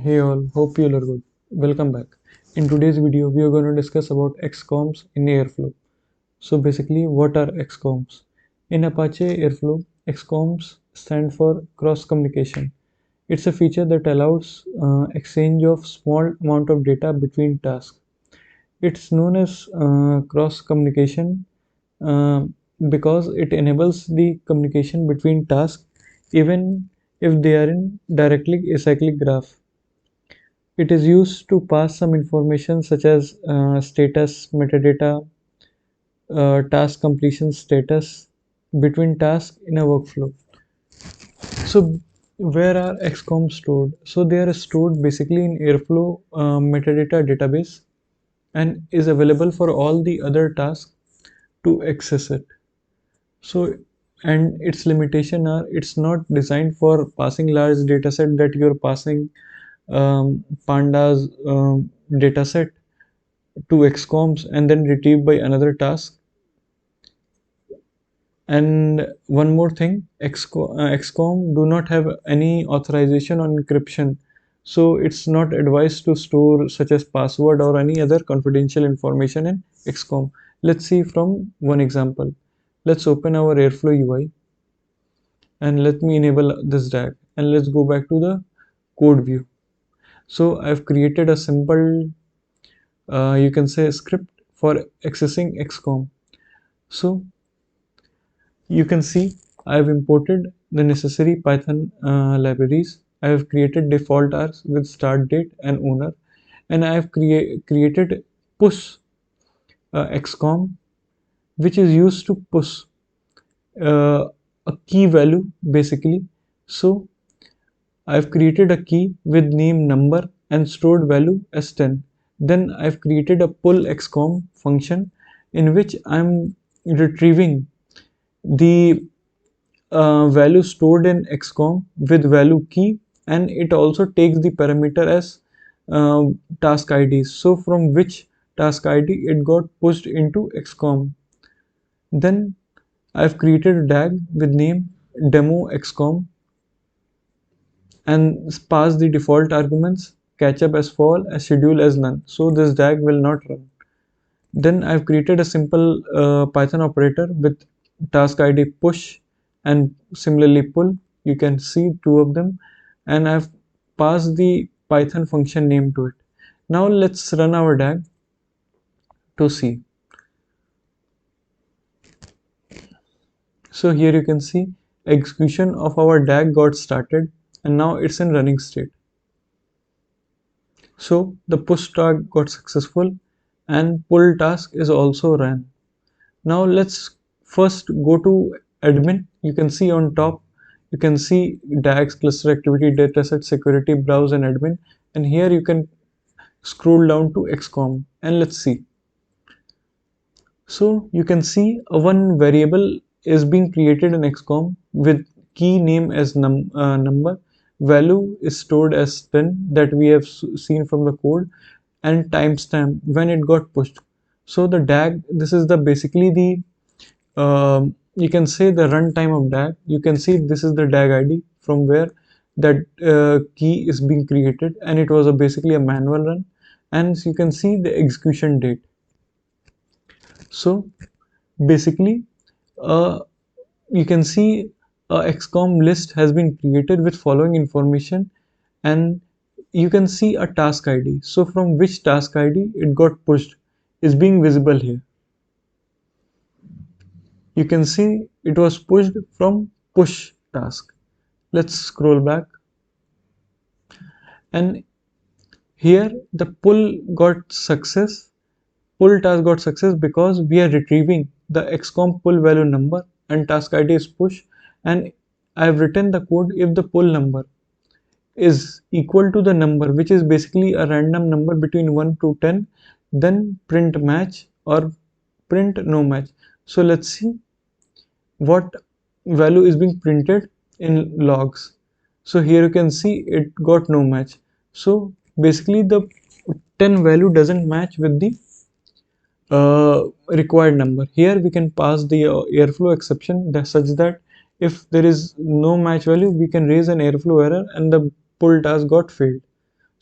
Hey all, hope you all are good. Welcome back. In today's video, we are going to discuss about Xcoms in Airflow. So basically, what are Xcoms? In Apache Airflow, Xcoms stand for cross communication. It's a feature that allows exchange of small amount of data between tasks. It's known as cross communication uh, because it enables the communication between tasks even if they are in directly acyclic graph. It is used to pass some information such as status, metadata, task completion status between tasks in a workflow. So, where are Xcoms stored? So, they are stored basically in Airflow metadata database and is available for all the other tasks to access it. So, and its limitation are it's not designed for passing large dataset that you're passing pandas dataset to Xcoms and then retrieved by another task. And one more thing, Xcom do not have any authorization on encryption, so it's not advised to store such as password or any other confidential information in Xcom. Let's see from one example. Let's open our Airflow UI and let me enable this DAG and let's go back to the code view. So I've created a simple, you can say script for accessing Xcom. So you can see I have imported the necessary Python libraries. I have created default args with start date and owner, and I have created push Xcom, which is used to push uh, a key value basically. So I've created a key with name number and stored value as 10. Then I've created a pull Xcom function in which I'm retrieving the value stored in Xcom with value key, and it also takes the parameter as uh, task IDs. So from which task ID it got pushed into Xcom. Then I've created a DAG with name demo Xcom and pass the default arguments catch up as fall as schedule as none. So this DAG will not run. Then I've created a simple Python operator with task ID push and similarly pull. You can see two of them, and I've passed the Python function name to it. Now let's run our DAG to see. So here you can see execution of our DAG got started and now it's in running state. So the push task got successful and pull task is also ran. Now let's first go to admin. You can see on top, you can see DAGs, cluster activity, dataset, security, browse and admin. And here you can scroll down to Xcom and let's see. So you can see one variable is being created in Xcom with key name as number, value is stored as 10 that we have seen from the code, and timestamp when it got pushed. So the DAG, this is the basically the you can say the runtime of DAG. You can see this is the DAG ID from where that key is being created, and it was basically a manual run, and you can see the execution date. So basically uh, you can see a Xcom list has been created with following information, and you can see a task ID. So from which task ID it got pushed is being visible here. You can see it was pushed from push task. Let's scroll back, and here the pull task got success because we are retrieving the Xcom pull value number and task ID is push, and I have written the code if the pull number is equal to the number which is basically a random number between 1 to 10, then print match or print no match. So let's see what value is being printed in logs. So here you can see it got no match. So basically the 10 value doesn't match with the required number. Here we can pass the airflow exception that such that if there is no match value, we can raise an airflow error and the pull task got failed.